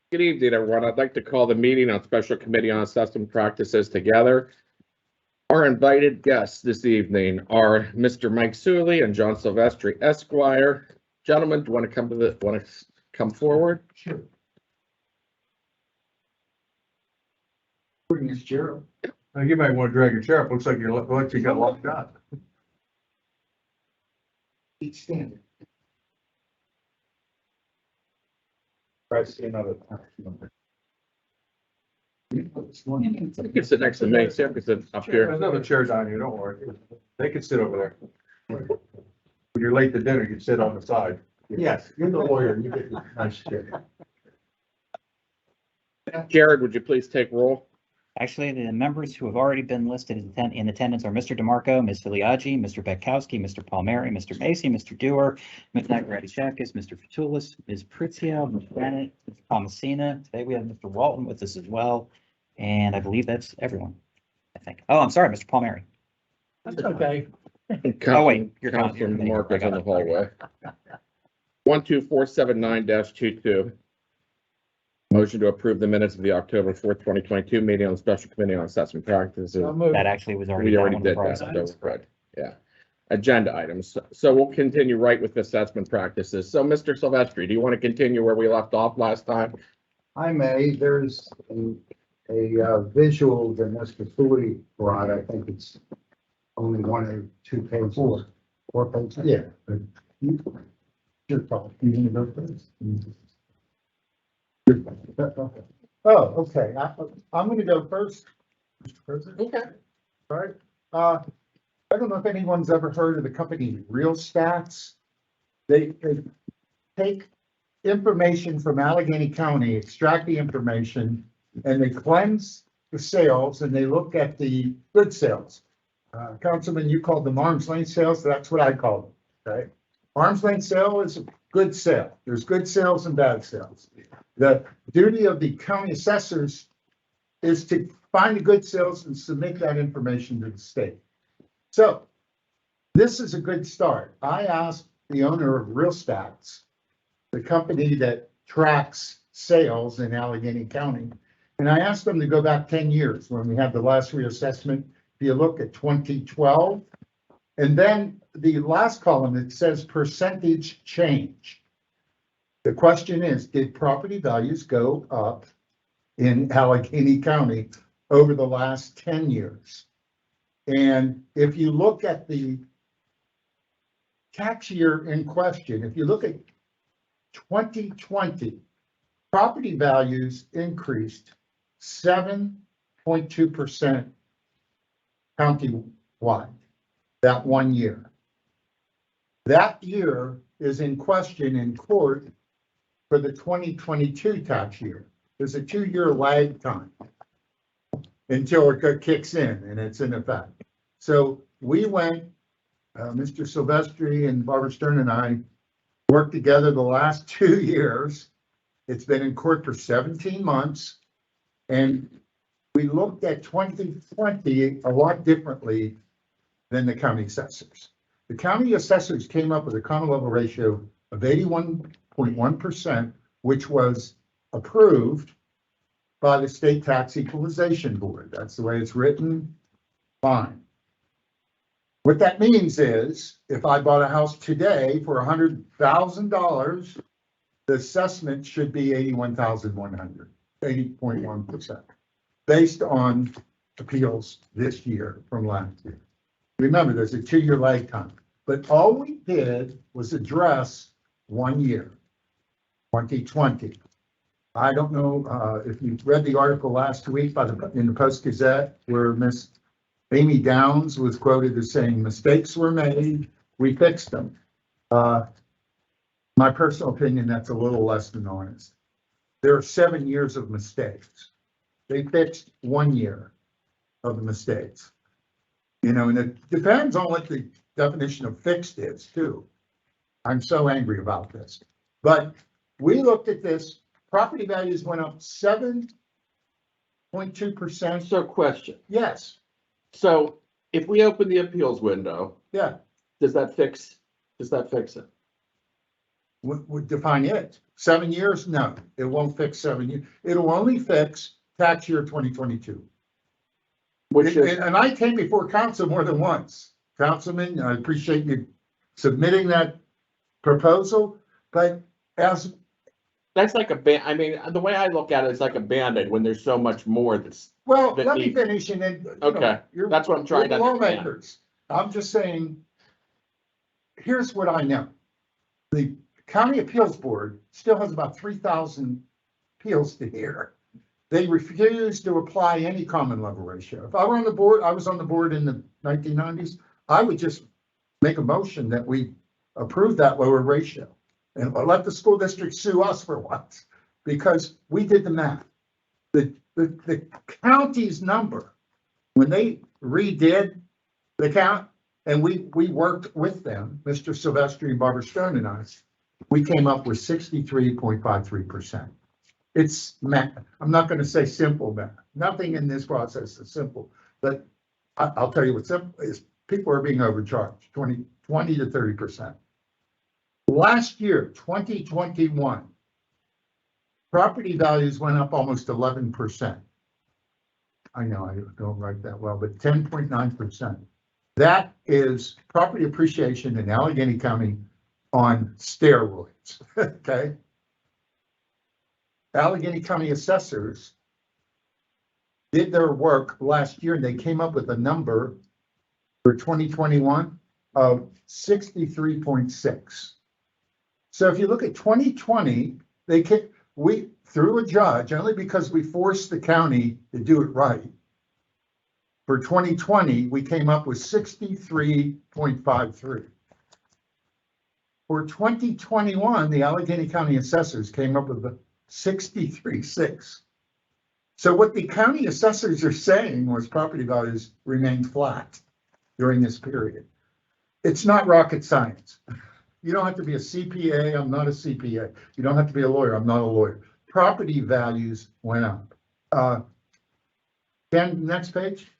Good evening, everyone. I'd like to call the meeting on Special Committee on Assessment Practices together. Our invited guests this evening are Mr. Mike Suley and John Silvestri, Esquire. Gentlemen, do you want to come forward? Sure. Bring this chair up. You might want to drag your chair up. Looks like you got locked out. Each standing. Try to see another. You can sit next to me, Sam, because it's up There's here. another chair down here, don't worry. They can sit over there. When you're late to dinner, you sit on the side. Yes, you're the lawyer, you get the nice chair. Jared, would you please take roll? Actually, the members who have already been listed in attendance are Mr. DeMarco, Ms. Filiaggi, Mr. Betkowski, Mr. Palmieri, Mr. Macy, Mr. Dewar, Ms. Nagarati-Chakis, Mr. Fatulis, Ms. Pritzio, Ms. Bennett, Ms. Thomasina. Today we have Mr. Walton with us as well. And I believe that's everyone, I think. Oh, I'm sorry, Mr. Palmieri. That's okay. Oh, wait, you're Councilman gone. Marcus in the hallway. 12479-22. Motion to approve the minutes of the October 4th, 2022 meeting on the Special Committee on Assessment Practices. That actually was already. We already done on the did prior that, side. so we're good. Yeah. Agenda items. So we'll continue right with assessment practices. So Mr. Silvestri, do you want to continue where we left off last time? I may, there's a visual that Mr. Sully brought, I think it's only one or two pages. Four pages, yeah. But Your call, you want to go first? Oh, okay, I'm gonna go first, Mr. President. Okay. All right, I don't know if anyone's ever heard of the company Real Stats. They take information from Allegheny County, extract the information, and they cleanse the sales and they look at the good sales. Councilman, you called them arm's length sales, that's what I call them, okay? Arm's length sale is a good sale. There's good sales and bad sales. The duty of the county assessors is to find the good sales and submit that information to the state. So this is a good start. I asked the owner of Real Stats, the company that tracks sales in Allegheny County, and I asked them to go back 10 years when we had the last reassessment. If you look at 2012, and then the last column, it says percentage change. The question is, did property values go up in Allegheny County over the last 10 years? And if you look at the tax year in question, if you look at 2020, property values increased 7.2% countywide that 1 year. That year is in question in court for the 2022 tax year. There's a 2-year lag time until it kicks in and it's in effect. So we went, Mr. Silvestri and Barbara Stern and I worked together the last 2 years. It's been in court for 17 months. And we looked at 2020 a lot differently than the county assessors. The county assessors came up with a common level ratio of 81.1%, which was approved by the State Tax Equalization Board. That's the way it's written. Fine. What that means is if I bought a house today for $100,000, the assessment should be 81,100, 80.1%, based on appeals this year from last year. Remember, there's a 2-year lag time, but all we did was address 1 year, 2020. I don't know if you read the article last week in the Post-Gazette where Miss Amy Downs was quoted as saying mistakes were made, we fixed them. My personal opinion, that's a little less than honest. There are 7 years of mistakes. They fixed 1 year of the mistakes. You know, and it depends on what the definition of fixed is too. I'm so angry about this, but we looked at this, property values went up 7.2%. So question. Yes, So if we open the appeals window, yeah, does that fix it? would define it. 7 years? No, it won't fix 7 years. It'll only fix tax year 2022. Which is, And I came before council more than once. Councilman, I appreciate you submitting that proposal, but as, that's like a I mean, the way I look at it is like a Band-Aid when there's so much more that's, well, That let me need- finish and then. Okay, that's what I'm trying to You're the understand. lawmakers. I'm just saying, here's what I know. The county appeals board still has about 3,000 appeals to hear. They refuse to apply any common level ratio. If I were on the board, I was on the board in the 1990s, I would just make a motion that we approve that lower ratio and let the school district sue us for once, because we did the math. The county's number, when they redid the count, and we worked with them, Mr. Silvestri and Barbara Stone and I, we came up with 63.53%. It's math. I'm not going to say simple math. Nothing in this process is simple, but I'll tell you what's simple is people are being overcharged 20 to 30%. Last year, 2021, property values went up almost 11%. I know I don't write that well, but 10.9%. That is property appreciation in Allegheny County on steroids, okay? Allegheny County assessors did their work last year and they came up with a number for 2021 of 63.6. So if you look at 2020, we through a judge, only because we forced the county to do it right. For 2020, we came up with 63.53. For 2021, the Allegheny County assessors came up with a 63.6. So what the county assessors are saying was property values remained flat during this period. It's not rocket science. You don't have to be a CPA. I'm not a CPA. You don't have to be a lawyer. I'm not a lawyer. Property values went up. Ken, next page.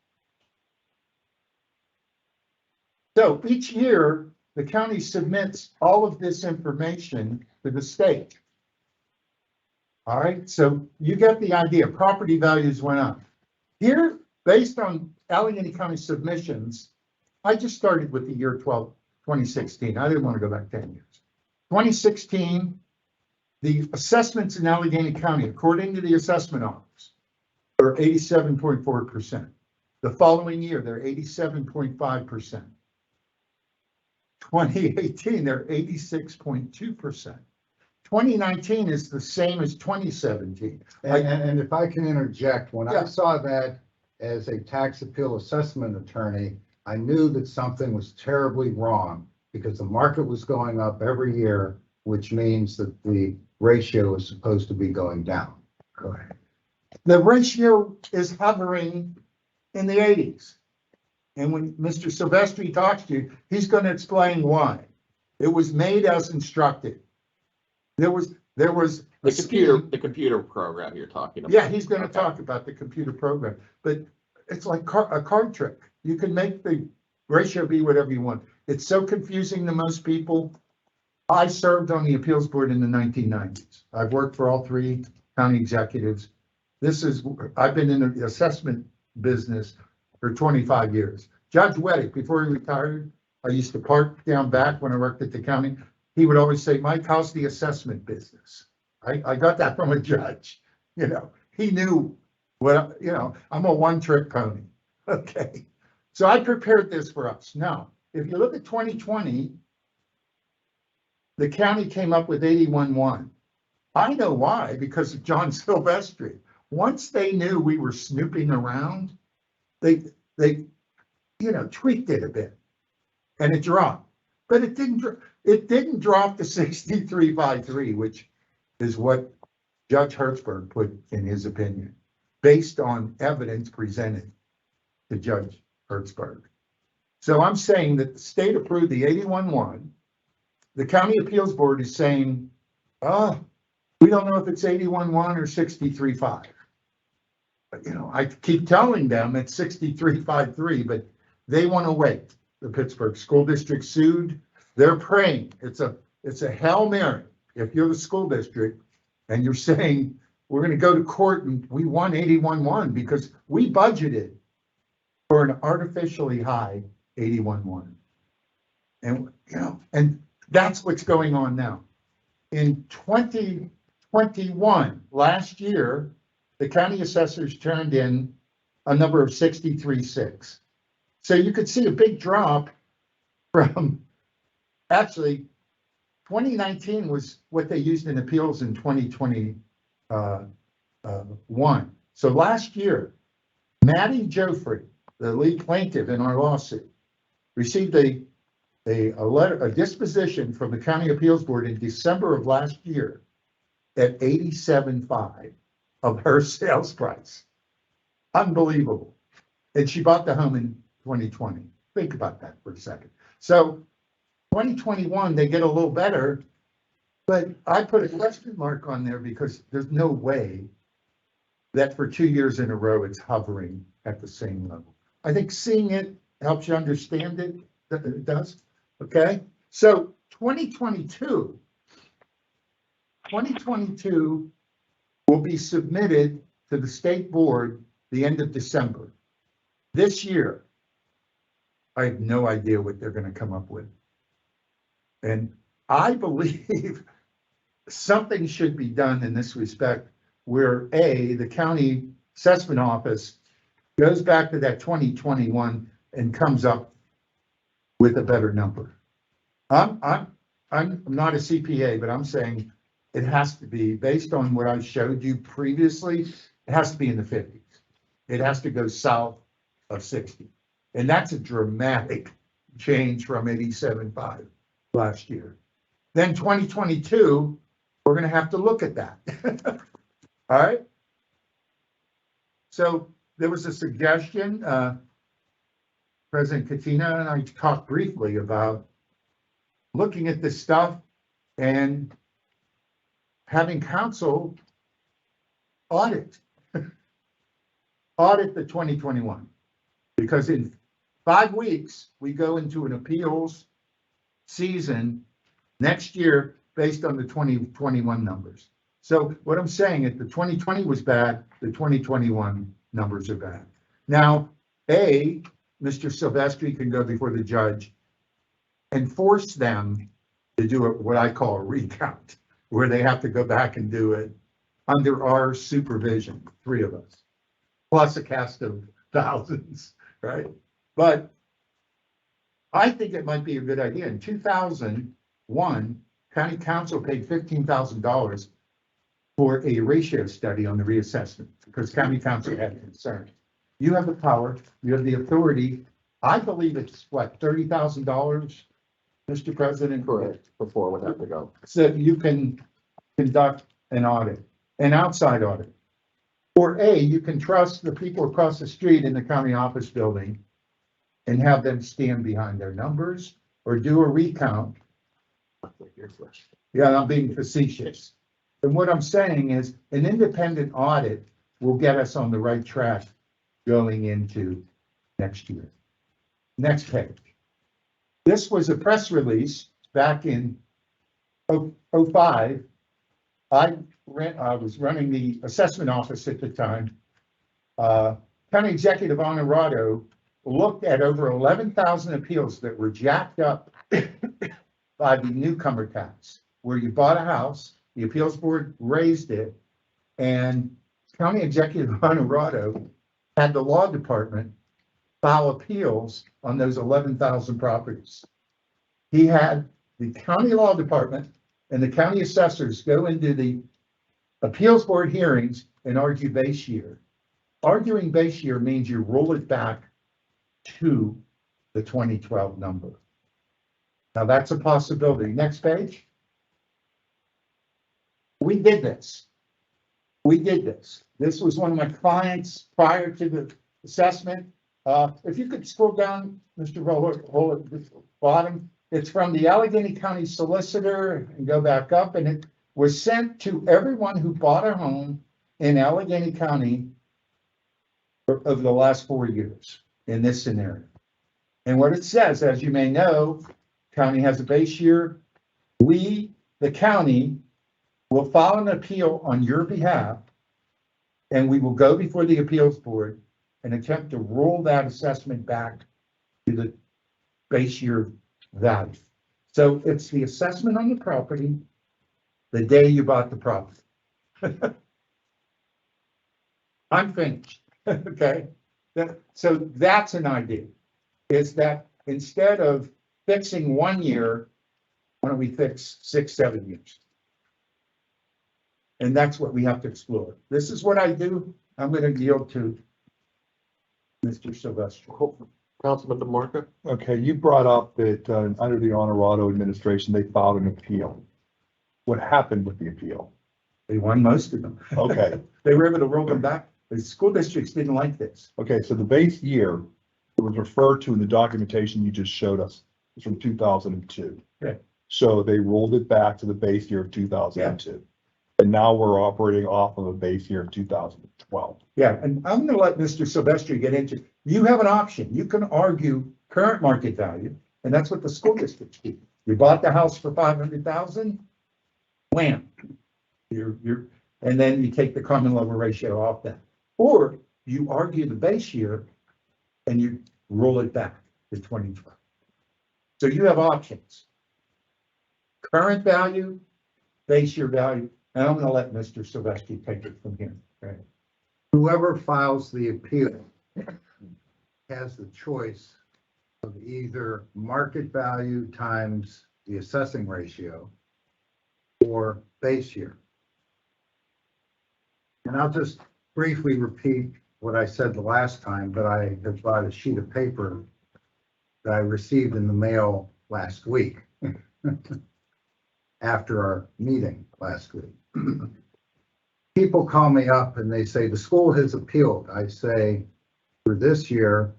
So each year, the county submits all of this information to the state. All right, so you get the idea. Property values went up. Here, based on Allegheny County submissions, I just started with the year 2016. I didn't want to go back 10 years. 2016, the assessments in Allegheny County, according to the assessment office, are 87.4%. The following year, they're 87.5%. 2018, they're 86.2%. 2019 is the same as 2017. And if I can interject, when Yeah. I saw that as a tax appeal assessment attorney, I knew that something was terribly wrong because the market was going up every year, which means that the ratio is supposed to be going down. Correct. The ratio is hovering in the 80s. And when Mr. Silvestri talks to you, he's going to explain why. It was made as instructed. There was the computer program you're talking about. Yeah, he's going to Okay. talk about the computer program, but it's like a card trick. You can make the ratio be whatever you want. It's so confusing to most people. I served on the appeals board in the 1990s. I've worked for all three county executives. I've been in the assessment business for 25 years. Judge Weddick, before he retired, I used to park down back when I worked at the county. He would always say, Mike, how's the assessment business? I got that from a judge. You know, he knew what, you know, I'm a one-trick pony. Okay. So I prepared this for us. Now, if you look at 2020, the county came up with 81.1. I know why, because of John Silvestri. Once they knew we were snooping around, they tweaked it a bit and it dropped, but it didn't drop to 63.53, which is what Judge Hertzberg put in his opinion, based on evidence presented to Judge Hertzberg. So I'm saying that the state approved the 81.1. The county appeals board is saying, oh, we don't know if it's 81.1 or 63.5. But, I keep telling them it's 63.53, but they want to wait. The Pittsburgh School District sued. They're praying. It's it's a Hail Mary. If you're the school district and you're saying, we're gonna go to court and we won 81-1 because we budgeted for an artificially high 81-1. And, you know, and that's what's going on now. In 2021, last year, the county assessors turned in a number of 63.6. So you could see a big drop from, actually, 2019 was what they used in appeals in 2021. So last year, Maddie Joffrey, the lead plaintiff in our lawsuit, received a letter, a disposition from the county appeals board in December of last year at 87.5 of her sales price. Unbelievable. And she bought the home in 2020. Think about that for a second. So 2021, they get a little better, but I put a question mark on there because there's no way that for 2 years in a row, it's hovering at the same level. I think seeing it helps you understand it. It does. Okay. So 2022 will be submitted to the state board the end of December. This year, I have no idea what they're going to come up with. And I believe something should be done in this respect where the county assessment office goes back to that 2021 and comes up with a better number. I'm not a CPA, but I'm saying it has to be based on what I showed you previously. It has to be in the 50s. It has to go south of 60. And that's a dramatic change from 87.5 last year. Then 2022, we're going to have to look at that. All right. So there was a suggestion, President Katina and I talked briefly about looking at this stuff and having council audit the 2021. Because in 5 weeks, we go into an appeals season next year based on the 2021 numbers. So what I'm saying is the 2020 was bad, the 2021 numbers are bad. Now, Mr. Silvestri can go before the judge and force them to do what I call a recount, where they have to go back and do it under our supervision, 3 of us, plus a cast of thousands, right? But I think it might be a good idea. In 2001, county council paid $15,000 for a ratio study on the reassessment because county council had concerns. You have the power, you have the authority. I believe it's what, $30,000, Mr. President? Correct. Before we have to go. So you can conduct an audit, an outside audit. Or you can trust the people across the street in the county office building and have them stand behind their numbers or do a recount. Yeah, I'm being facetious. And what I'm saying is an independent audit will get us on the right track going into next year. Next page. This was a press release back in 2005. I was running the assessment office at the time. County Executive Honorado looked at over 11,000 appeals that were jacked up by the newcomer tax, where you bought a house, the appeals board raised it, and County Executive Honorado had the law department file appeals on those 11,000 properties. He had the county law department and the county assessors go into the appeals board hearings and argue base year. Arguing base year means you roll it back to the 2012 number. Now that's a possibility. Next page. We did this. This was one of my clients prior to the assessment. If you could scroll down, Mr. Roller, bottom. It's from the Allegheny County Solicitor and go back up, and it was sent to everyone who bought a home in Allegheny County over the last 4 years in this scenario. And what it says, as you may know, county has a base year We, the county, will file an appeal on your behalf, and we will go before the appeals board and attempt to roll that assessment back to the base year value. So it's the assessment on the property the day you bought the property. I'm finished, okay? So that's an idea, is that instead of fixing 1 year, why don't we fix 6, 7 years? And that's what we have to explore. This is what I do. I'm gonna yield to Mr. Sylvester. Councilman DeMarco? Okay, you brought up that under the Honorado administration, they filed an appeal. What happened with the appeal? They won most of them. Okay, They were able to roll them back. The school districts didn't like this. okay, so the base year it was referred to in the documentation you just showed us is from 2002. Okay. So they rolled it back to the base year of 2002. And now we're operating off of a base year of 2012. Yeah, and I'm gonna let Mr. Sylvester get into, you have an option. You can argue current market value, and that's what the school districts do. You bought the house for 500,000, wham. And then you take the common level ratio off that. Or you argue the base year and you roll it back to 2012. So you have options. Current value, base year value, and I'm gonna let Mr. Sylvester take it from here. Right? Whoever files the appeal has the choice of either market value times the assessing ratio or base year. And I'll just briefly repeat what I said the last time, but I have bought a sheet of paper that I received in the mail last week after our meeting last week. People call me up and they say, the school has appealed. I say, for this year,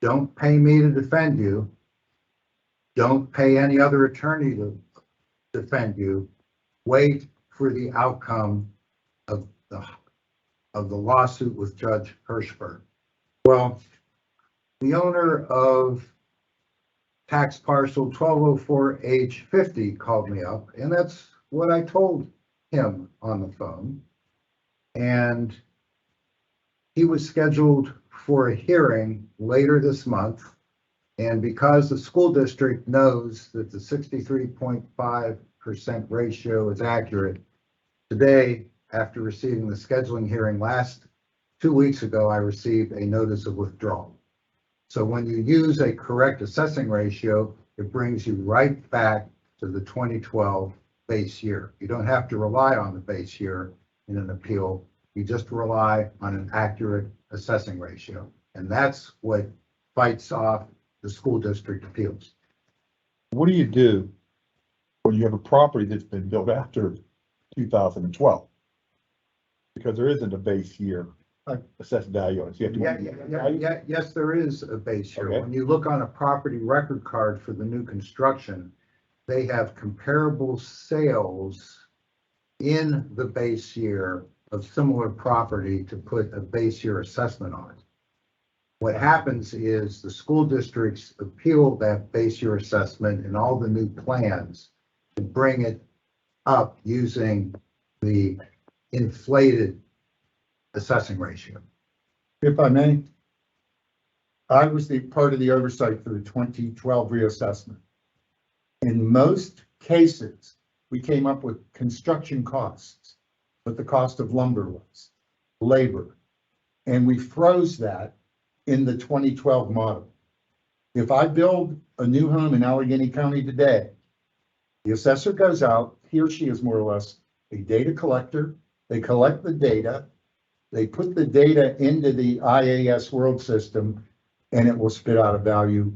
don't pay me to defend you. Don't pay any other attorney to defend you. Wait for the outcome of the lawsuit with Judge Hirschberg. Well, the owner of tax parcel 1204H50 called me up, and that's what I told him on the phone. And he was scheduled for a hearing later this month. And because the school district knows that the 63.5% ratio is accurate, today, after receiving the scheduling hearing 2 weeks ago, I received a notice of withdrawal. So when you use a correct assessing ratio, it brings you right back to the 2012 base year. You don't have to rely on the base year in an appeal. You just rely on an accurate assessing ratio. And that's what fights off the school district appeals. What do you do when you have a property that's been built after 2012? Because there isn't a base year assessed value on it. So you have to Yes, there is a base year. Okay. When you look on a property record card for the new construction, they have comparable sales in the base year of similar property to put a base year assessment on it. What happens is the school districts appeal that base year assessment and all the new plans to bring it up using the inflated assessing ratio. If I may, I was the part of the oversight for the 2012 reassessment. In most cases, we came up with construction costs, what the cost of lumber was, labor, and we froze that in the 2012 model. If I build a new home in Allegheny County today, the assessor goes out, he or she is more or less a data collector. They collect the data, they put the data into the IAS world system, and it will spit out a value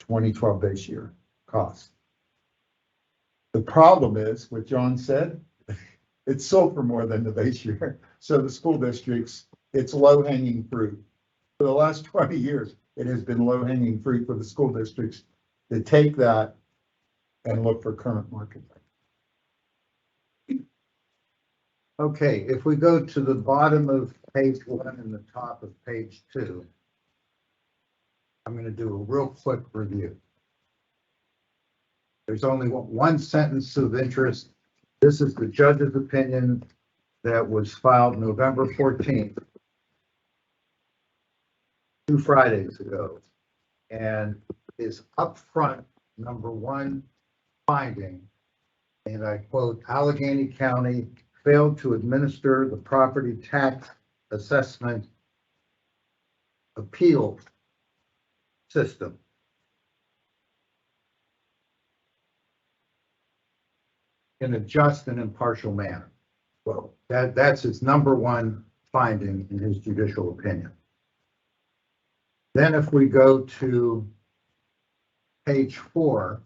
2012 base year cost. The problem is, what John said, it's sold for more than the base year. So the school districts, it's low hanging fruit. For the last 20 years, it has been low hanging fruit for the school districts to take that and look for current market. Okay, if we go to the bottom of page 1 and the top of page 2, I'm going to do a real quick review. There's only one sentence of interest. This is the judge's opinion that was filed November 14th, 2 Fridays ago, and is upfront number one finding, and I quote, Allegheny County failed to administer the property tax assessment appeal system. In a just and impartial manner. Well, that's his number one finding in his judicial opinion. Then if we go to page 4,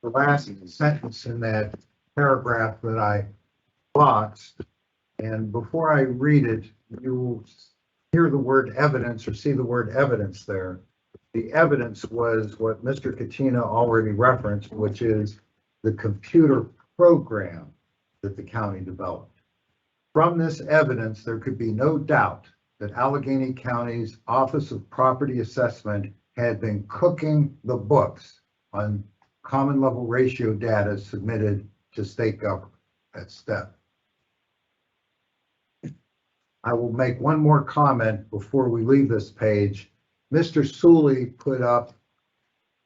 the last sentence in that paragraph that I boxed, and before I read it, you will hear the word evidence or see the word evidence there. The evidence was what Mr. Katina already referenced, which is the computer program that the county developed. From this evidence, there could be no doubt that Allegheny County's Office of Property Assessment had been cooking the books on common level ratio data submitted to state government at STEP. I will make one more comment before we leave this page. Mr. Sully put up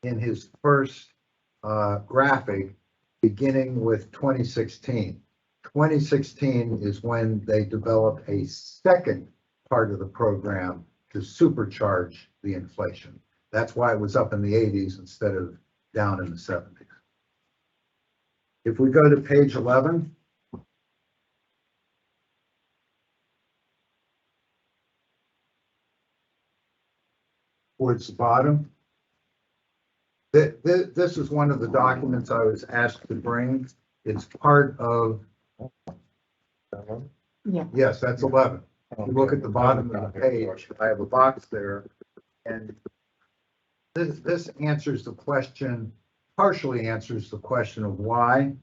in his first graphic, beginning with 2016. 2016 is when they developed a second part of the program to supercharge the inflation. That's why it was up in the 80s instead of down in the 70s. If we go to page 11, towards the bottom, this is one of the documents I was asked to bring. It's part of, yes, that's 11. If you look at the bottom of the page, I have a box there, and this answers the question, partially answers the question of why.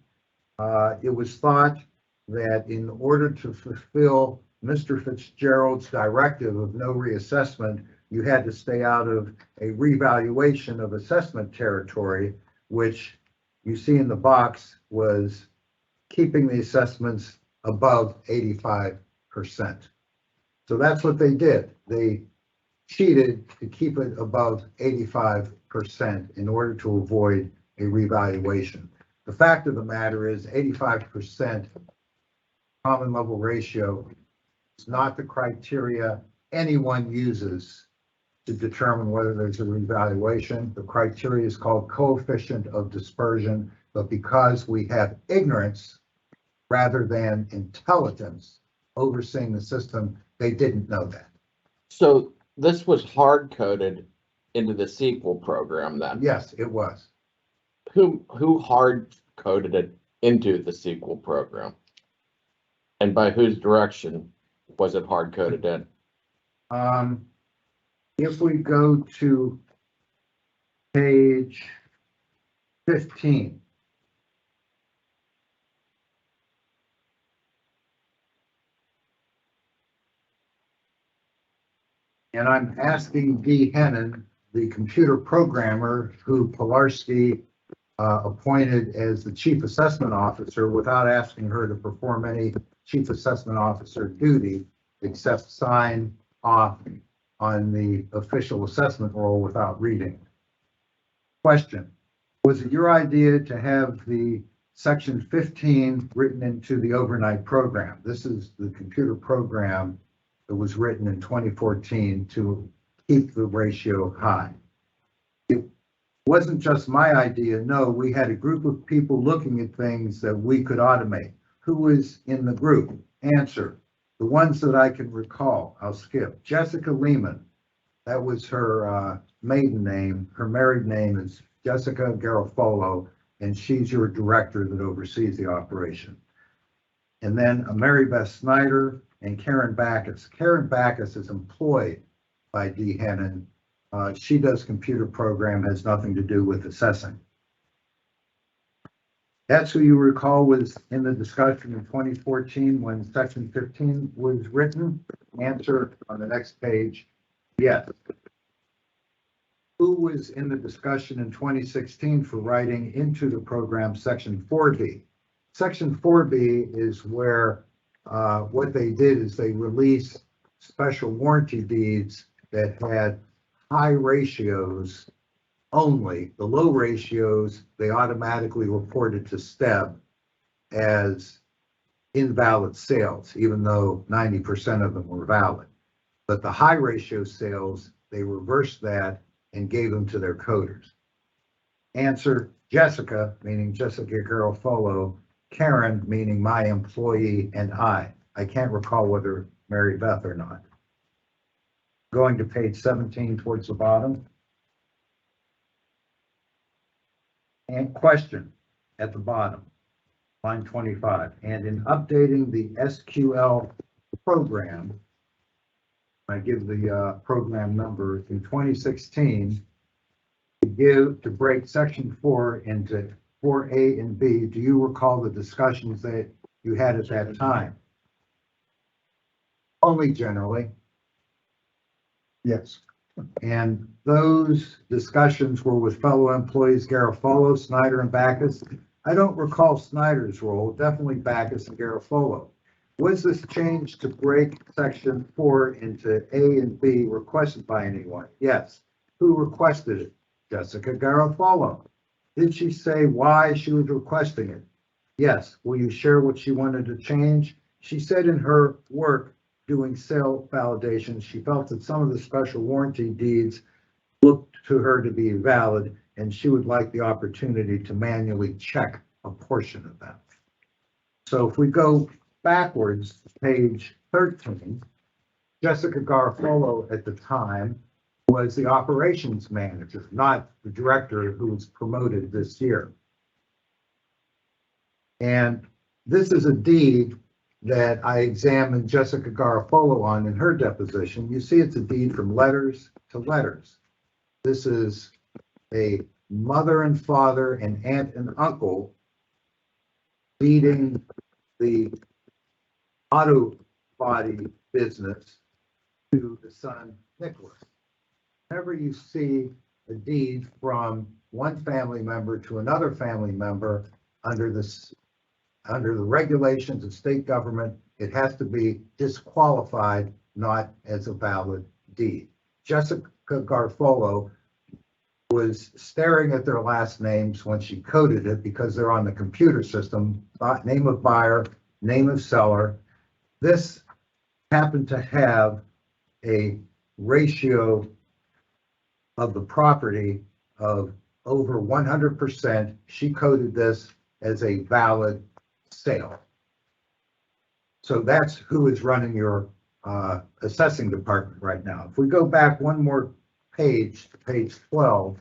It was thought that in order to fulfill Mr. Fitzgerald's directive of no reassessment, you had to stay out of a revaluation of assessment territory, which you see in the box was keeping the assessments above 85%. So that's what they did. They cheated to keep it above 85% in order to avoid a revaluation. The fact of the matter is 85% common level ratio is not the criteria anyone uses to determine whether there's a revaluation. The criteria is called coefficient of dispersion, but because we have ignorance rather than intelligence overseeing the system, they didn't know that. So this was hard coded into the sequel program then? Yes, it was. Who hard coded it into the sequel program? And by whose direction was it hard coded in? If we go to page 15. And I'm asking Dee Hennon, the computer programmer who Pilarski appointed as the chief assessment officer without asking her to perform any chief assessment officer duty except sign off on the official assessment role without reading. Question: was it your idea to have the section 15 written into the overnight program? This is the computer program that was written in 2014 to keep the ratio high. It wasn't just my idea. No, we had a group of people looking at things that we could automate. Who was in the group? Answer: the ones that I can recall. I'll skip. Jessica Lehman. That was her maiden name. Her married name is Jessica Garofalo, and she's your director that oversees the operation. And then Mary Beth Snyder and Karen Backus. Karen Backus is employed by Dee Hennon. She does computer program, has nothing to do with assessing. That's who you recall was in the discussion in 2014 when section 15 was written. Answer on the next page: yes. who was in the discussion in 2016 for writing into the program Section 4B? Section 4B is where what they did is they released special warranty deeds that had high ratios only. The low ratios, they automatically reported to STEB as invalid sales, even though 90% of them were valid. But the high ratio sales, they reversed that and gave them to their coders. Answer, Jessica, meaning Jessica Garofalo, Karen, meaning my employee, and I. I can't recall whether Mary Beth or not. Going to page 17 towards the bottom. And question at the bottom, line 25. And in updating the SQL program, I give the program number in 2016, to break section 4 into 4A and B. Do you recall the discussions that you had at that time? Only generally. Yes. And those discussions were with fellow employees Garofalo, Snyder, and Backus. I don't recall Snyder's role, definitely Backus and Garofalo. Was this change to break section 4 into A and B requested by anyone? Yes. Who requested it? Jessica Garofalo. Did she say why she was requesting it? Yes. Will you share what she wanted to change? She said in her work doing sale validation, she felt that some of the special warranty deeds looked to her to be valid, and she would like the opportunity to manually check a portion of them. So if we go backwards, page 13, Jessica Garofalo at the time was the operations manager, not the director who was promoted this year. And this is a deed that I examined Jessica Garofalo on in her deposition. You see it's a deed from letters to letters. This is a mother and father and aunt and uncle deeding the auto body business to the son Nicholas. Whenever you see a deed from one family member to another family member under the regulations of state government, it has to be disqualified, not as a valid deed. Jessica Garofalo was staring at their last names when she coded it because they're on the computer system, name of buyer, name of seller. This happened to have a ratio of the property of over 100%. She coded this as a valid sale. So that's who is running your assessing department right now. If we go back one more page, to page 12,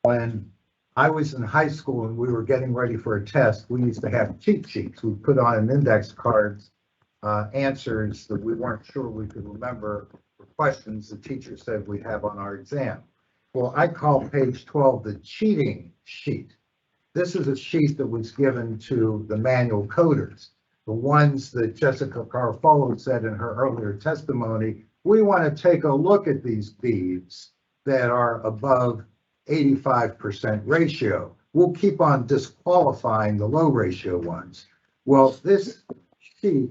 when I was in high school and we were getting ready for a test, we used to have cheat sheets. We put on an index cards, answers that we weren't sure we could remember for questions the teacher said we'd have on our exam. Well, I call page 12 the cheating sheet. This is a sheet that was given to the manual coders, the ones that Jessica Garofalo said in her earlier testimony. We want to take a look at these deeds that are above 85% ratio. We'll keep on disqualifying the low ratio ones. Well, this sheet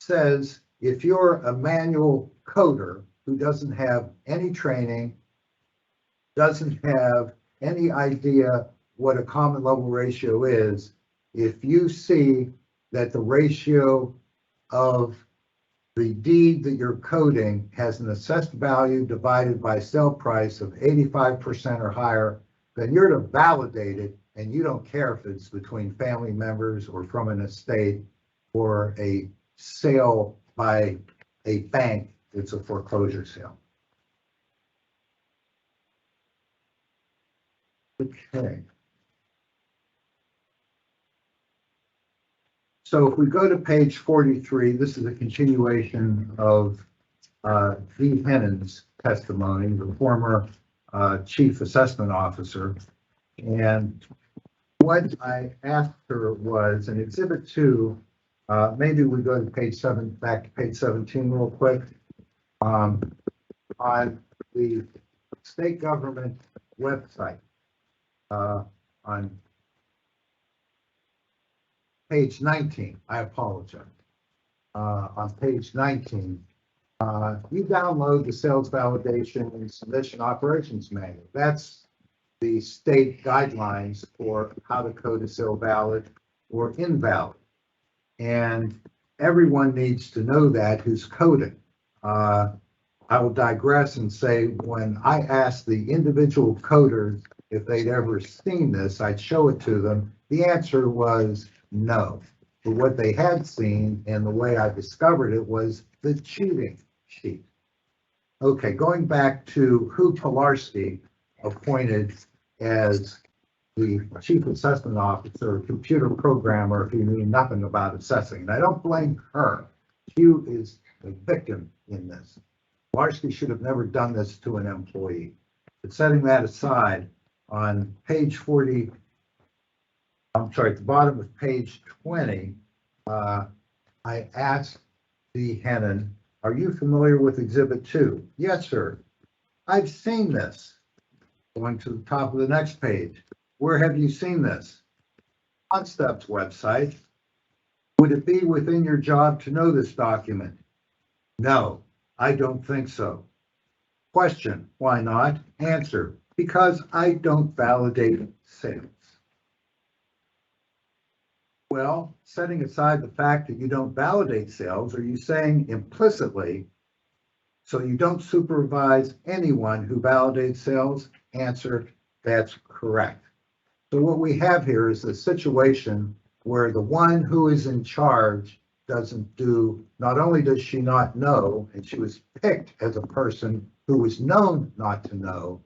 says if you're a manual coder who doesn't have any training, doesn't have any idea what a common level ratio is, if you see that the ratio of the deed that you're coding has an assessed value divided by sale price of 85% or higher, then you're to validate it, and you don't care if it's between family members or from an estate or a sale by a bank. It's a foreclosure sale. Okay. So if we go to page 43, this is a continuation of Dee Hennon's testimony, the former chief assessment officer. And what I asked her was, in Exhibit 2, maybe we go to page 7, back to page 17 real quick. on the state government website, on page 19, I apologize. On page 19, you download the sales validation and submission operations manual. That's the state guidelines for how to code a sale valid or invalid. And everyone needs to know that who's coding. I will digress and say, when I asked the individual coders if they'd ever seen this, I'd show it to them. The answer was no. But what they had seen, and the way I discovered it, was the cheating sheet. Okay, going back to who Pilarski appointed as the chief assessment officer, computer programmer, who knew nothing about assessing. And I don't blame her. She is a victim in this. Pilarski should have never done this to an employee. But setting that aside, on page 40, I'm sorry, at the bottom of page 20, I asked the Hennon, are you familiar with Exhibit 2? Yes, sir. I've seen this. Going to the top of the next page. Where have you seen this? On STEP's website. Would it be within your job to know this document? No, I don't think so. Question, why not? Answer, because I don't validate sales. Well, setting aside the fact that you don't validate sales, are you saying implicitly, so you don't supervise anyone who validates sales? Answer, that's correct. So what we have here is a situation where the one who is in charge doesn't do, not only does she not know, and she was picked as a person who was known not to know,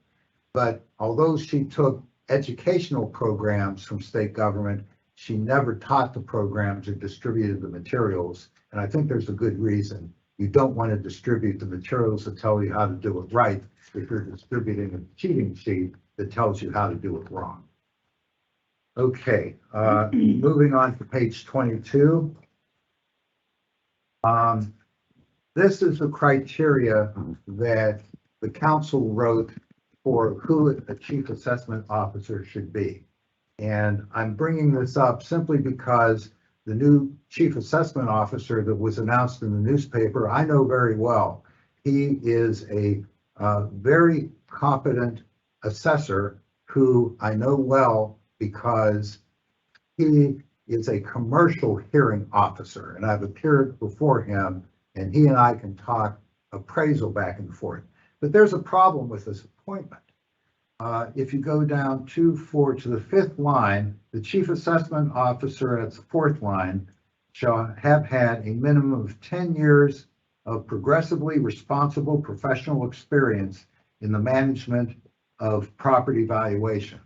but although she took educational programs from state government, she never taught the programs or distributed the materials. And I think there's a good reason. You don't want to distribute the materials that tell you how to do it right if you're distributing a cheating sheet that tells you how to do it wrong. Okay, moving on to page 22. This is the criteria that the council wrote for who a chief assessment officer should be. And I'm bringing this up simply because the new chief assessment officer that was announced in the newspaper, I know very well. He is a very competent assessor who I know well because he is a commercial hearing officer, and I've appeared before him, and he and I can talk appraisal back and forth. But there's a problem with this appointment. If you go down to the fifth line, the chief assessment officer at the fourth line shall have had a minimum of 10 years of progressively responsible professional experience in the management of property valuation.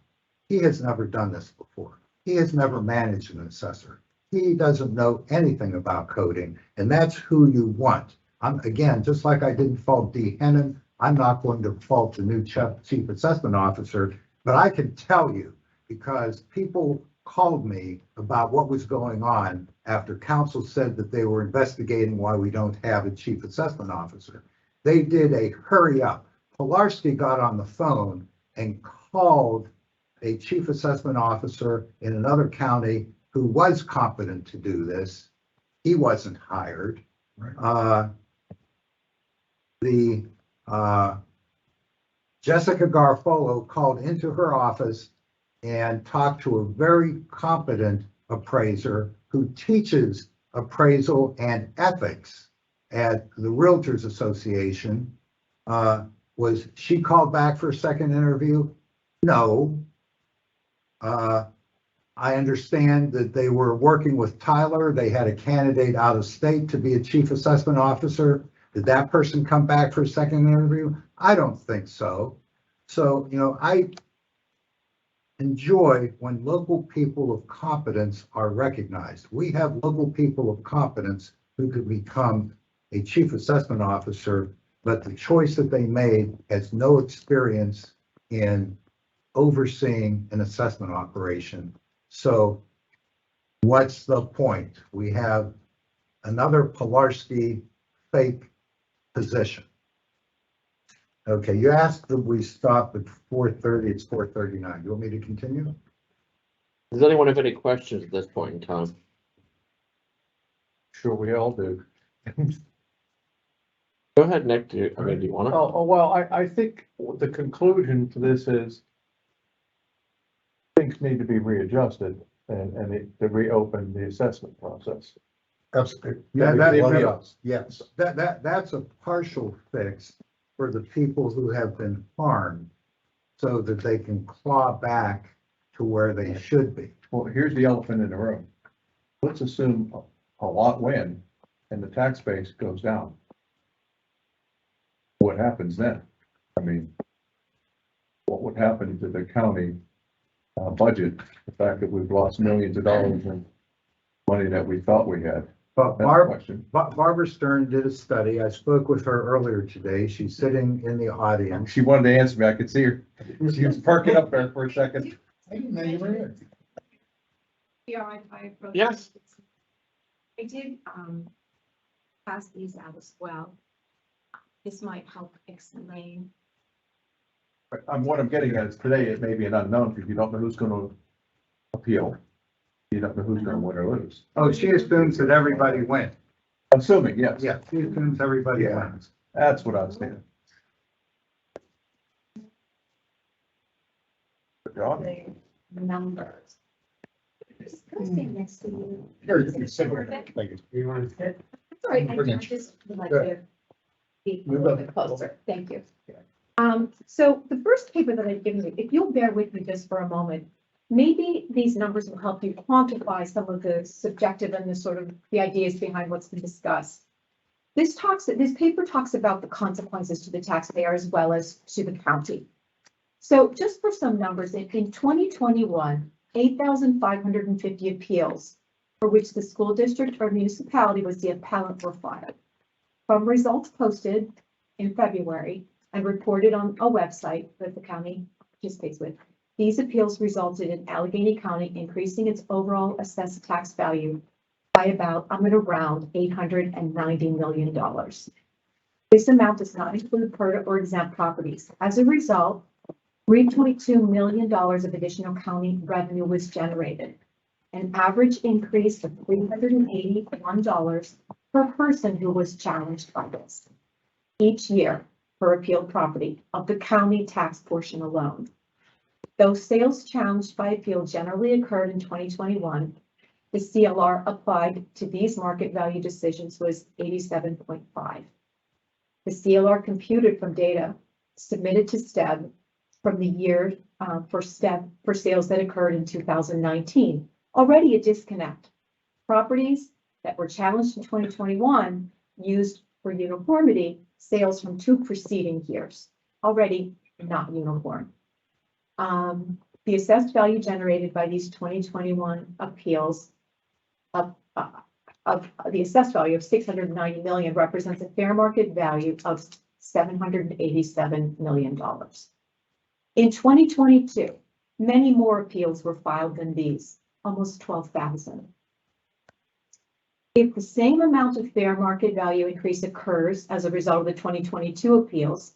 He has never done this before. He has never managed an assessor. He doesn't know anything about coding, and that's who you want. Again, just like I didn't fault D. Hennon, I'm not going to fault the new chief assessment officer, but I can tell you because people called me about what was going on after council said that they were investigating why we don't have a chief assessment officer. They did a hurry up. Pilarski got on the phone and called a chief assessment officer in another county who was competent to do this. He wasn't hired. Right. Jessica Garfolo called into her office and talked to a very competent appraiser who teaches appraisal and ethics at the Realtors Association. Was she called back for a second interview? No. I understand that they were working with Tyler. They had a candidate out of state to be a chief assessment officer. Did that person come back for a second interview? I don't think so. So, I enjoy when local people of competence are recognized. We have local people of competence who could become a chief assessment officer, but the choice that they made has no experience in overseeing an assessment operation. So what's the point? We have another Pilarski fake position. Okay, you asked that we stop at 4:30, it's 4:39. You want me to continue? Does anyone have any questions at this point in time? Sure, we all do. Go ahead, Nick. Do you want to? Well, I think the conclusion to this is things need to be readjusted and to reopen the assessment process. Absolutely. Yeah, Yes, that's a partial fix for the people who have been harmed so that they can claw back to where they should be. Well, here's the elephant in the room. Let's assume a lot win and the tax base goes down. What happens then? I mean, what would happen to the county budget? The fact that we've lost millions of dollars in money that we thought we had. But That's the question. Barbara Stern did a study. I spoke with her earlier today. She's sitting in the audience. She wanted to answer me. I could see her. She was parking up there for a second. I didn't know you were here. Yeah, Yes. I did, pass these out as well. This might help explain. What I'm getting at is today it may be an unknown because you don't know who's going to appeal. You don't know who's going to win or lose. Oh, she assumes that everybody wins. Assuming, yes. Yeah, she assumes everybody wins. That's what I was saying. The numbers. Can I stand next to you? Here, you can sit here. Thank you. You want to sit? Sorry, I just would like to be a little bit closer. Thank you. So the first paper that I've given you, if you'll bear with me just for a moment, maybe these numbers will help you quantify some of the subjective and the sort of the ideas behind what's been discussed. This paper talks about the consequences to the taxpayer as well as to the county. So just for some numbers, in 2021, 8,550 appeals for which the school district or municipality was the appellant were filed. From results posted in February and reported on a website that the county participates with, these appeals resulted in Allegheny County increasing its overall assessed tax value by about, I'm going to round, $890 million. This amount does not include PERTA or exempt properties. As a result, $3.2 million of additional county revenue was generated, an average increase of $381 per person who was challenged by this each year per appealed property of the county tax portion alone. Those sales challenged by appeal generally occurred in 2021. The CLR applied to these market value decisions was 87.5. The CLR computed from data submitted to STEB from the year for STEB for sales that occurred in 2019. Already a disconnect. Properties that were challenged in 2021 used for uniformity sales from 2 preceding years, already not uniform. The assessed value generated by these 2021 appeals of the assessed value of $690 million represents a fair market value of $787 million. In 2022, many more appeals were filed than these, almost 12,000. If the same amount of fair market value increase occurs as a result of the 2022 appeals,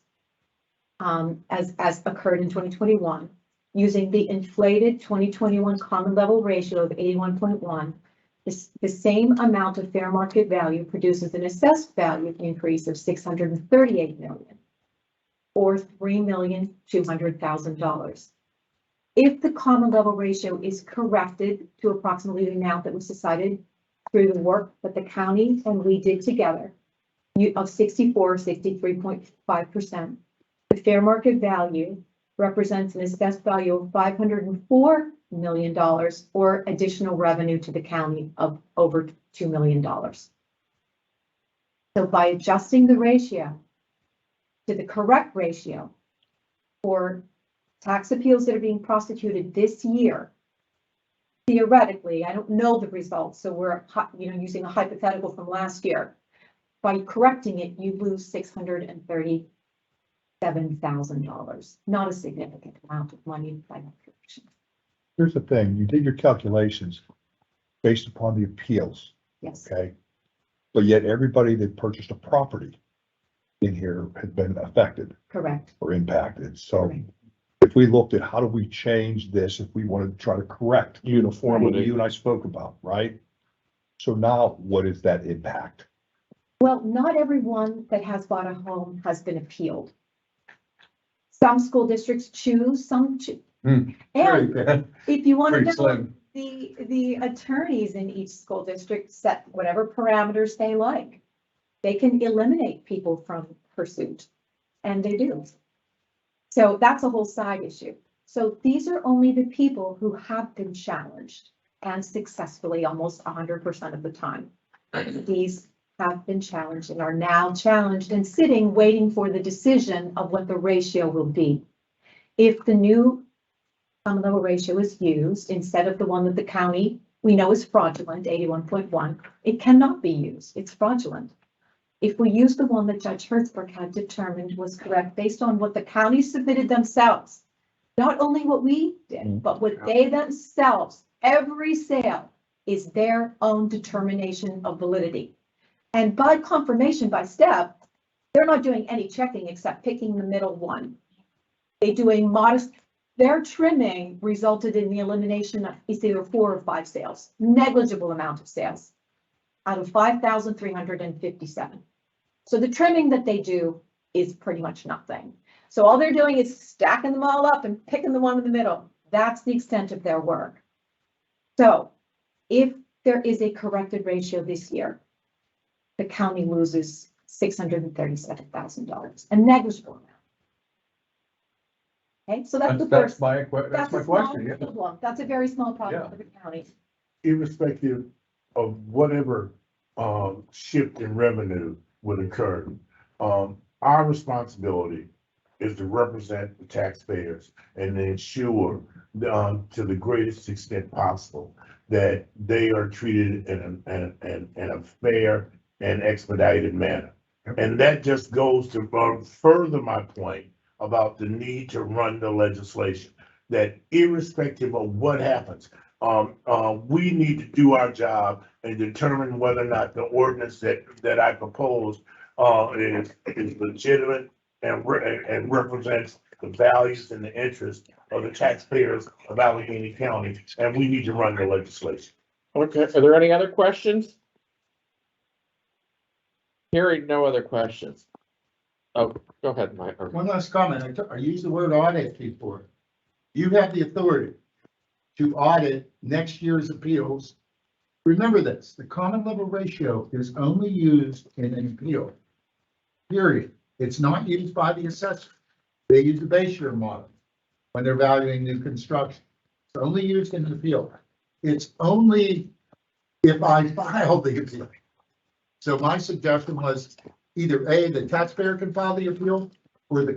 as occurred in 2021, using the inflated 2021 common level ratio of 81.1, the same amount of fair market value produces an assessed value increase of $638 million, or $3,200,000. If the common level ratio is corrected to approximately the amount that was decided through the work that the county and we did together of 63.5%, the fair market value represents an assessed value of $504 million or additional revenue to the county of over $2 million. So by adjusting the ratio to the correct ratio for tax appeals that are being prosecuted this year, theoretically, I don't know the results, so we're using a hypothetical from last year. By correcting it, you lose $637,000. Not a significant amount of money by that correction. Here's the thing, you did your calculations based upon the appeals, Yes. okay? But yet everybody that purchased a property in here has been affected Correct. or impacted. So Correct. if we looked at how do we change this, if we wanted to try to correct what Uniformity. you and I spoke about, right? So now what is that impact? Well, not everyone that has bought a home has been appealed. Some school districts choose, some choose. And if you want to Pretty know, slim. the attorneys in each school district set whatever parameters they like. They can eliminate people from pursuit, and they do. So that's a whole side issue. So these are only the people who have been challenged and successfully almost 100% of the time. These have been challenged and are now challenged and sitting, waiting for the decision of what the ratio will be. If the new common level ratio is used instead of the one that the county we know is fraudulent, 81.1, it cannot be used. It's fraudulent. If we use the one that Judge Hertzberg had determined was correct based on what the county submitted themselves, not only what we did, but what they themselves, every sale is their own determination of validity. And by confirmation by step, they're not doing any checking except picking the middle one. They do a modest, their trimming resulted in the elimination of either 4 or 5 sales, negligible amount of sales out of 5,357. So the trimming that they do is pretty much nothing. So all they're doing is stacking them all up and picking the one in the middle. That's the extent of their work. So if there is a corrected ratio this year, the county loses $637,000, a negligible amount. Okay, so that's the That's first. my question, yeah. Problem. That's a very small problem Yeah. for the county. Irrespective of whatever shift in revenue would occur, our responsibility is to represent the taxpayers and to ensure to the greatest extent possible that they are treated in a fair and expedited manner. And that just goes to further my point about the need to run the legislation, that irrespective of what happens, we need to do our job and determine whether or not the ordinance that I proposed is legitimate and represents the values and the interests of the taxpayers of Allegheny County, and we need to run the legislation. Okay, are there any other questions? Hearing no other questions. Oh, go ahead, Mike. One last comment. I used the word audit before. You have the authority to audit next year's appeals. Remember this, the common level ratio is only used in an appeal. Period. It's not used by the assessor. They use the base year model when they're valuing new construction. It's only used in an appeal. It's only if I file the appeal. So my suggestion was either A, the taxpayer can file the appeal, or you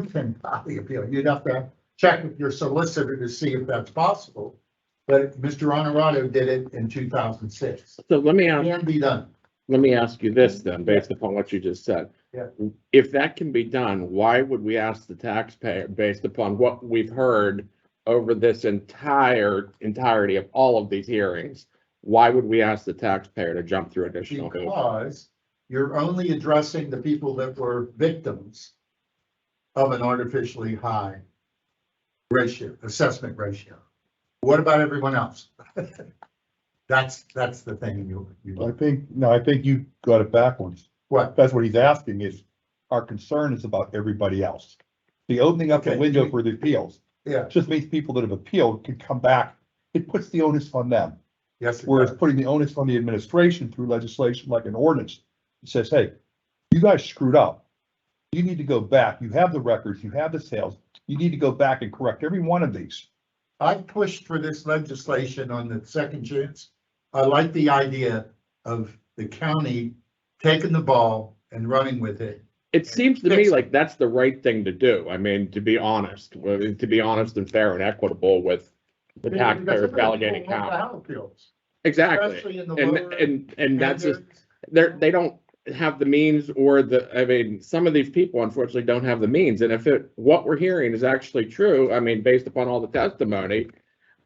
can file the appeal. You'd have to check with your solicitor to see if that's possible. But Mr. Honorado did it in 2006. So let me ask. Can be done. Let me ask you this then, based upon what you just said. Yeah. If that can be done, why would we ask the taxpayer, based upon what we've heard over this entirety of all of these hearings? Why would we ask the taxpayer to jump through additional hoops? Because you're only addressing the people that were victims of an artificially high assessment ratio. What about everyone else? That's the thing I think you got it backwards. What? That's what he's asking is, our concern is about everybody else. The opening up the Okay. window for the appeals Yeah, just means people that have appealed can come back. It puts the onus on them. yes. Whereas putting the onus on the administration through legislation like an ordinance, it says, hey, you guys screwed up. You need to go back. You have the records, you have the sales. You need to go back and correct every one of these. I pushed for this legislation on the second chance. I like the idea of the county taking the ball and running with it. It seems to me like that's the right thing to do. I mean, to be honest and fair and equitable with the taxpayers of Allegheny County. Exactly. Especially in the lower. And that's just, they don't have the means some of these people unfortunately don't have the means. And if what we're hearing is actually true, I mean, based upon all the testimony,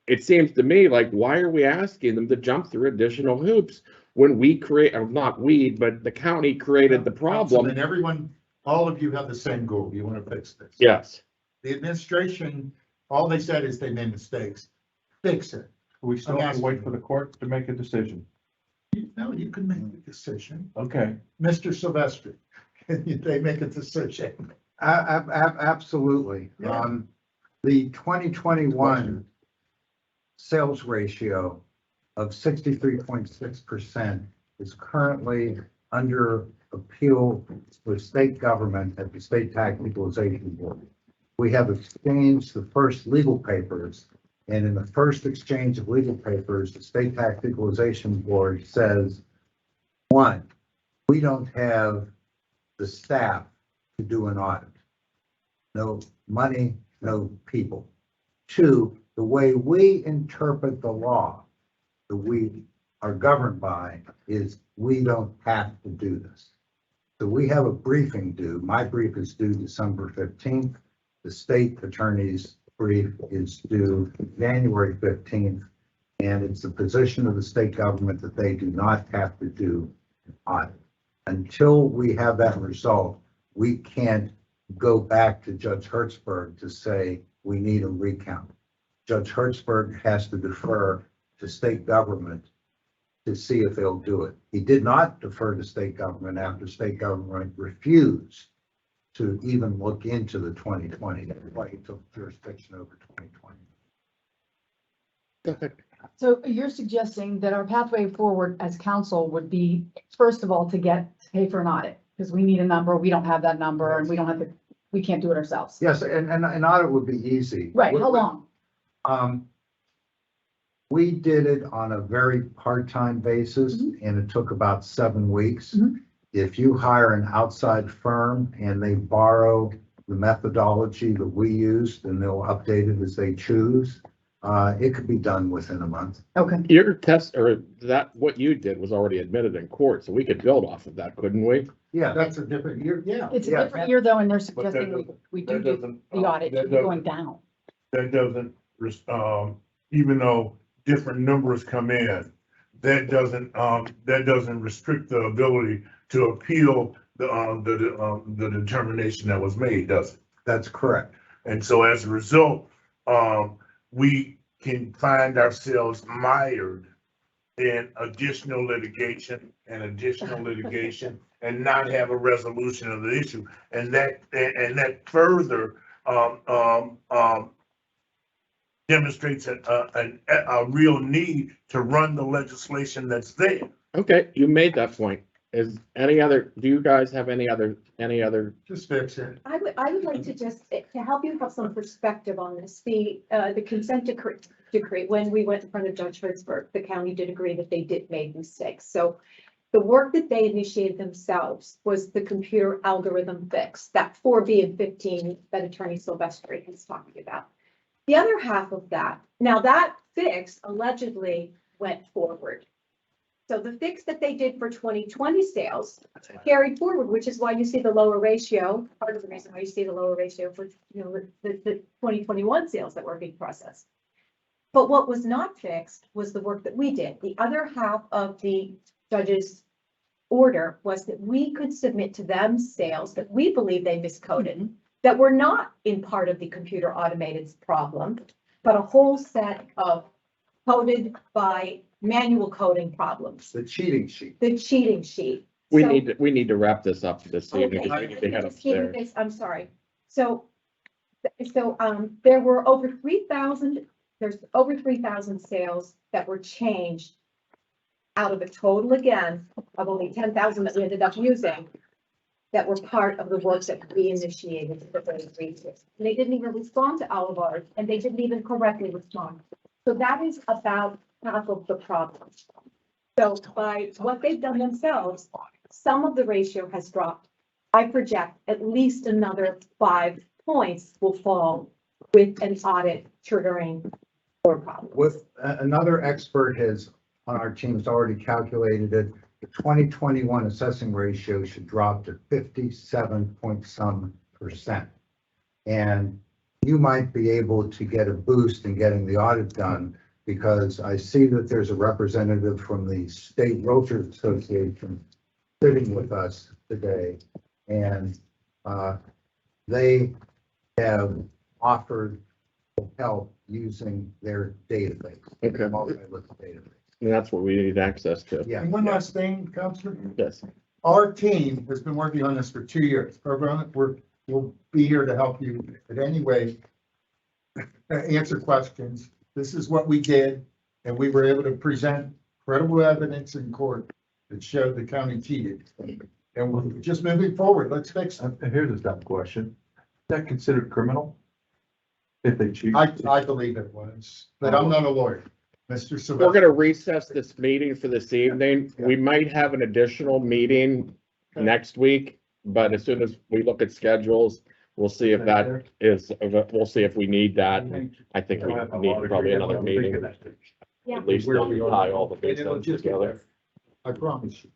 it seems to me like, why are we asking them to jump through additional hoops when we but the county created the problem? And everyone all of you have the same goal. You want to fix this. Yes. The administration, all they said is they made mistakes. Fix it. We still have to wait for the court to make a decision. No, you can make the decision. Okay. Mr. Silvestri, can they make a decision? Absolutely. Yeah. The 2021 sales ratio of 63.6% is currently under appeal with state government at the State Tax Equalization Board. We have exchanged the first legal papers, and in the first exchange of legal papers, the State Tax Equalization Board says, one, we don't have the staff to do an audit. No money, no people. Two, the way we interpret the law that we are governed by is we don't have to do this. So we have a briefing due. My brief is due December 15th. The state attorney's brief is due January 15th. And it's the position of the state government that they do not have to do an audit. Until we have that result, we can't go back to Judge Hertzberg to say we need a recount. Judge Hertzberg has to defer to state government to see if they'll do it. He did not defer to state government after state government refused to even look into the 2020. That's why he took jurisdiction over 2020. So you're suggesting that our pathway forward as council would be, first of all, to pay for an audit, because we need a number, we don't have that number, and we can't do it ourselves. Yes, and an audit would be easy. Right, how long? We did it on a very part-time basis, and it took about 7 weeks. Mhm. If you hire an outside firm and they borrow the methodology that we used, and they'll update it as they choose, it could be done within a month. Okay. Your test, or that, what you did was already admitted in court, so we could build off of that, couldn't we? Yeah, That's a different year, yeah. It's a Yeah. different year though, and they're But suggesting we do that doesn't, the audit, that should be doesn't- going down. That doesn't, even though different numbers come in, that doesn't restrict the ability to appeal the determination that was made, does it? that's correct. And so as a result, we can find ourselves mired in additional litigation and not have a resolution of the issue. And that further, demonstrates a real need to run the legislation that's there. Okay, you made that point. Do you guys have any other? Just fix it. I would like to just, to help you have some perspective on this, the consent decree, when we went in front of Judge Hertzberg, the county did agree that they did make mistakes. So the work that they initiated themselves was the computer algorithm fix, that 4B and 15 that Attorney Silvestri is talking about. The other half of that, now that fix allegedly went forward. So the fix that they did for 2020 sales carried forward, which is why you see the lower ratio, part of the reason why you see the lower ratio for, the 2021 sales that were being processed. But what was not fixed was the work that we did. The other half of the judge's order was that we could submit to them sales that we believe they miscoded, that were not in part of the computer automated problem, but a whole set of coded by manual coding problems, The cheating sheet. the cheating sheet. We So- need to wrap this up this evening, because we need to head Just keep upstairs. this- I'm sorry. So there were over 3,000, there's over 3,000 sales that were changed out of a total, again, of only 10,000 that we ended up using, that were part of the work that we initiated for those reasons. And they didn't even respond to all of ours, and they didn't even correctly respond. So that is about half of the problem. So by what they've done themselves, some of the ratio has dropped. I project at least another 5 points will fall with an audit triggering more problems. With another expert on our team has already calculated it. The 2021 assessing ratio should drop to 57% And you might be able to get a boost in getting the audit done, because I see that there's a representative from the State Realtors Association sitting with us today. And They have offered help using their database. Okay. Multi-list database. And that's what we need access to. Yeah. And one last thing, Counselor, Yes. our team has been working on this for 2 years. We'll be here to help you in any way. Answer questions. This is what we did, and we were able to present credible evidence in court that showed the county cheated. And we're just moving forward. Let's fix it. And here's a dumb question. Is that considered criminal? If they cheat? I believe it was, but I'm not a lawyer. Mr. We're Sylvester. gonna recess this meeting for this evening. We might have an additional meeting next week, but as soon as we look at schedules, we'll see if that is, we'll see if we need that. I think we need probably another meeting, Yeah. at least to tie all the base ends together. I promise you.